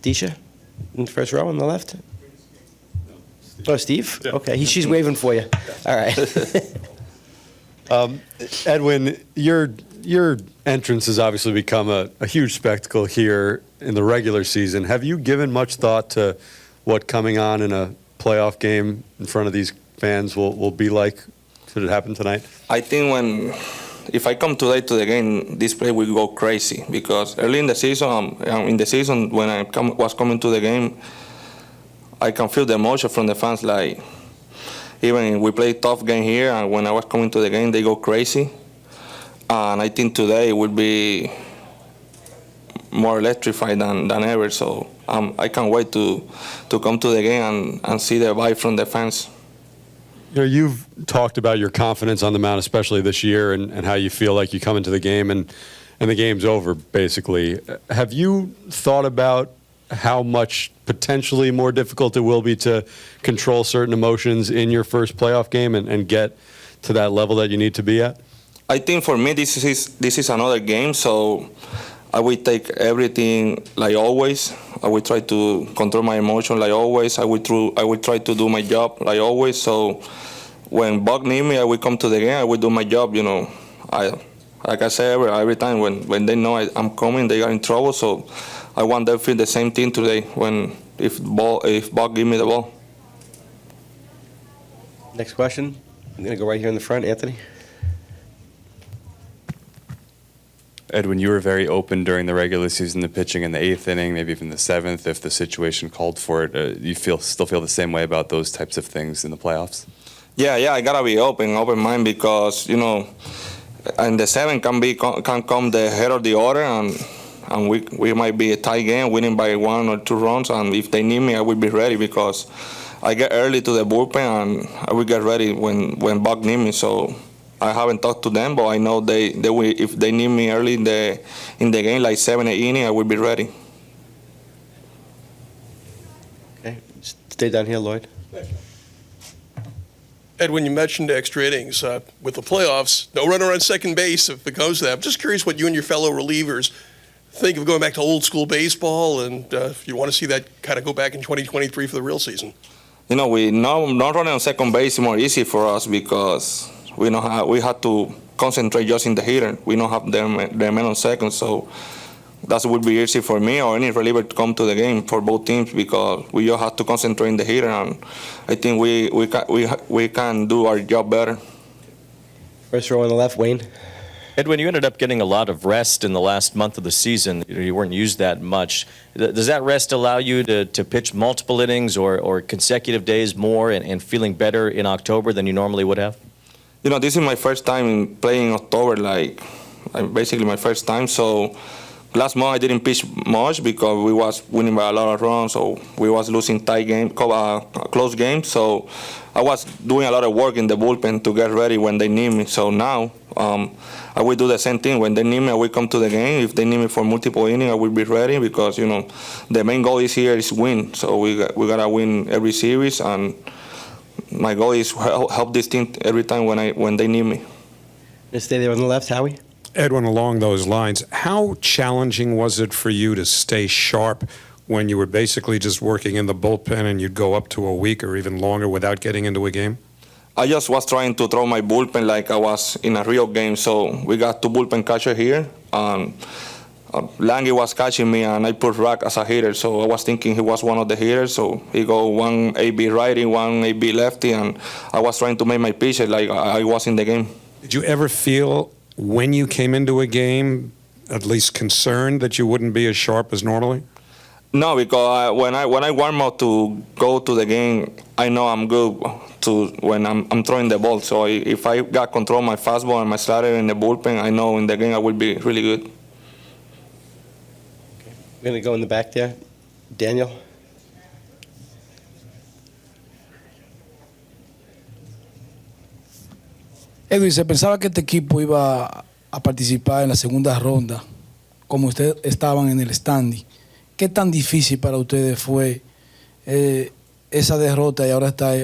Disha in the first row on the left. Oh, Steve? Yeah. Okay, she's waving for you. All right. Edwin, your entrance has obviously become a huge spectacle here in the regular season. Have you given much thought to what coming on in a playoff game in front of these fans will be like? Should it happen tonight? I think if I come today to the game, this place will go crazy because early in the season, when I was coming to the game, I can feel the emotion from the fans. Like even we play tough game here, and when I was coming to the game, they go crazy. And I think today will be more electrified than ever. So I can't wait to come to the game and see the vibe from the fans. You know, you've talked about your confidence on the mound, especially this year, and how you feel like you come into the game and the game's over, basically. Have you thought about how much potentially more difficult it will be to control certain emotions in your first playoff game and get to that level that you need to be at? I think for me this is another game, so I will take everything like always. I will try to control my emotion like always. I will try to do my job like always. So when Buck need me, I will come to the game. I will do my job. You know, like I say every time when they know I'm coming, they are in trouble. So I want them to feel the same thing today if Buck give me the ball. Next question. I'm going to go right here in the front, Anthony. Edwin, you were very open during the regular season, the pitching in the 8th inning, maybe even the 7th, if the situation called for it. You still feel the same way about those types of things in the playoffs? Yeah, I gotta be open mind, because in the 7th can come the head of the order, and we might be a tie game, winning by 1 or 2 runs. And if they need me, I will be ready because I get early to the bullpen and I will get ready when Buck need me. So I haven't talked to them, but I know they will. If they need me early in the game, like 7, 8 inning, I will be ready. Okay, stay down here, Lloyd. Edwin, you mentioned extra innings. With the playoffs, no runner on second base if it goes to that. I'm just curious what you and your fellow relievers think of going back to old school baseball, and if you want to see that kind of go back in 2023 for the real season. We not running on second base is more easy for us because we have to concentrate just in the hitter. We don't have their men on second, so that would be easy for me or any reliever to come to the game for both teams because we just have to concentrate in the hitter, and I think we can do our job better. First row on the left, Wayne. Edwin, you ended up getting a lot of rest in the last month of the season. You weren't used that much. Does that rest allow you to pitch multiple innings or consecutive days more and feeling better in October than you normally would have? This is my first time playing in October, basically my first time. So last month I didn't pitch much because we was winning by a lot of runs, so we was losing close games. So I was doing a lot of work in the bullpen to get ready when they need me. So now I will do the same thing. When they need me, I will come to the game. If they need me for multiple innings, I will be ready because the main goal is win. So we gotta win every series, and my goal is help this team every time when they need me. Let's stay there on the left, Howie. Edwin, along those lines, how challenging was it for you to stay sharp when you were basically just working in the bullpen and you'd go up to a week or even longer without getting into a game? I just was trying to throw my bullpen like I was in a real game. So we got 2 bullpen catchers here. Lange was catching me, and I put Rack as a hitter. So I was thinking he was one of the hitters. So he go 1 AB righty, 1 AB lefty, and I was trying to make my pitch like I was in the game. Did you ever feel when you came into a game, at least concerned that you wouldn't be as sharp as normally? No, because when I warm up to go to the game, I know I'm good when I'm throwing the ball. So if I got control of my fastball and my slider in the bullpen, I know in the game I will be really good. We're going to go in the back there. Daniel. Edwin, se pensaba que este equipo iba a participar en la segunda ronda, como ustedes estaban en el standing. ¿Qué tan difícil para ustedes fue esa derrota y ahora está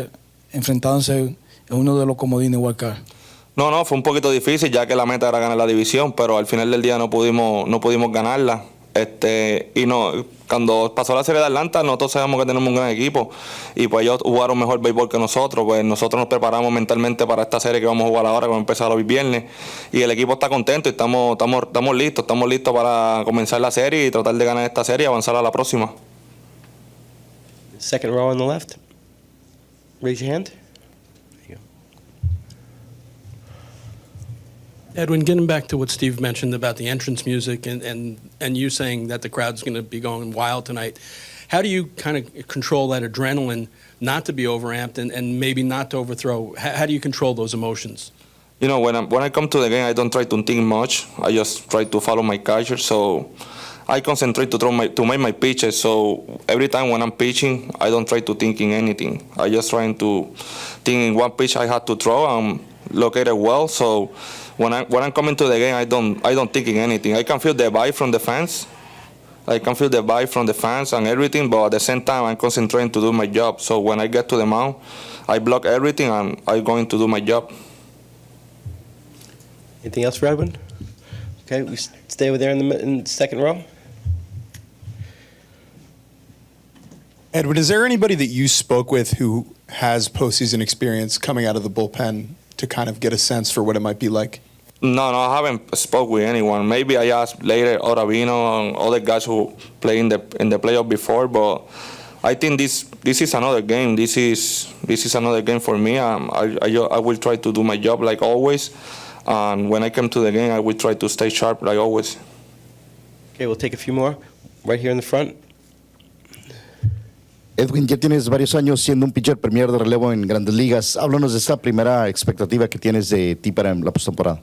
enfrentándose en uno de los comodines wild card? No, fue un poquito difícil ya que la meta era ganar la división, pero al final del día no pudimos ganarla. Y no, cuando pasó la serie de Atlanta, nosotros sabemos que tenemos un gran equipo y pues ellos jugaron mejor béisbol que nosotros. Pues nosotros nos preparamos mentalmente para esta serie que vamos a jugar ahora, que va a empezar hoy viernes. Y el equipo está contento y estamos listos para comenzar la serie y tratar de ganar esta serie y avanzar a la próxima. Second row on the left. Raise your hand. There you go. Edwin, getting back to what Steve mentioned about the entrance music and you saying that the crowd's going to be going wild tonight, how do you kind of control that adrenaline not to be overamped and maybe not to overthrow? How do you control those emotions? You know, when I come to the game, I don't try to think much. I just try to follow my catcher. So I concentrate to make my pitches. So every time when I'm pitching, I don't try to think in anything. I just trying to think in what pitch I have to throw and locate it well. So when I'm coming to the game, I don't think in anything. I can feel the vibe from the fans. And everything, but at the same time, I'm concentrating to do my job. So when I get to the mound, I block everything and I'm going to do my job. Anything else for Edwin? Okay, we stay over there in the second row. Edwin, is there anybody that you spoke with who has postseason experience coming out of the bullpen to kind of get a sense for what it might be like? No, I haven't spoke with anyone. Maybe I asked later Oravino and other guys who play in the playoff before, but I think this is another game. This is another game for me. I will try to do my job like always, and when I come to the game, I will try to stay sharp like always. Okay, we'll take a few more. Right here in the front. Edwin, ya tienes varios años siendo un pitcher premier de relevo en Grandes Ligas. Háblanos de esta primera expectativa que tienes de ti para la postemporada.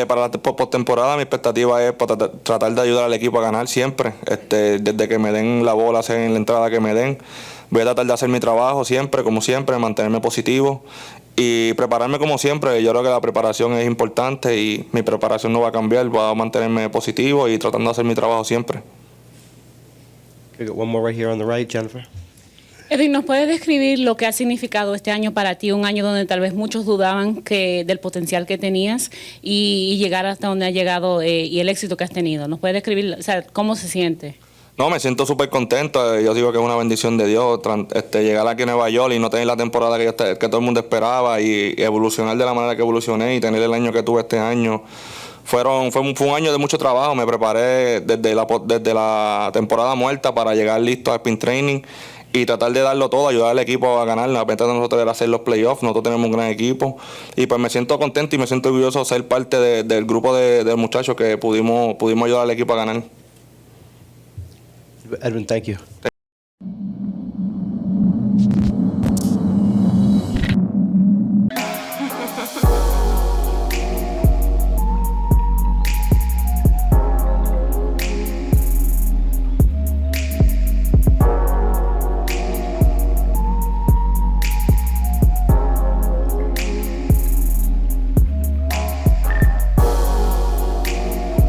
Para la postemporada mi expectativa es tratar de ayudar al equipo a ganar siempre. Desde que me den la bola, sea en la entrada que me den, voy a tratar de hacer mi trabajo siempre, como siempre, mantenerme positivo y prepararme como siempre. Yo creo que la preparación es importante y mi preparación no va a cambiar, voy a mantenerme positivo y tratando de hacer mi trabajo siempre. Okay, got one more right here on the right, Jennifer. Edwin, ¿nos puedes describir lo que ha significado este año para ti? Un año donde tal vez muchos dudaban del potencial que tenías y llegar hasta donde has llegado y el éxito que has tenido. ¿Nos puedes describir, cómo se siente? No, me siento súper contento. Yo digo que es una bendición de Dios llegar aquí a Nueva York y no tener la temporada que todo el mundo esperaba y evolucionar de la manera que evolucioné y tener el año que tuve este año. Fue un año de mucho trabajo. Me preparé desde la temporada muerta para llegar listo al spring training y tratar de darlo todo, ayudar al equipo a ganar. La meta de nosotros era hacer los playoffs. Nosotros tenemos un gran equipo y pues me siento contento y me siento orgulloso de ser parte del grupo de muchachos que pudimos ayudar al equipo a ganar. Edwin, thank you.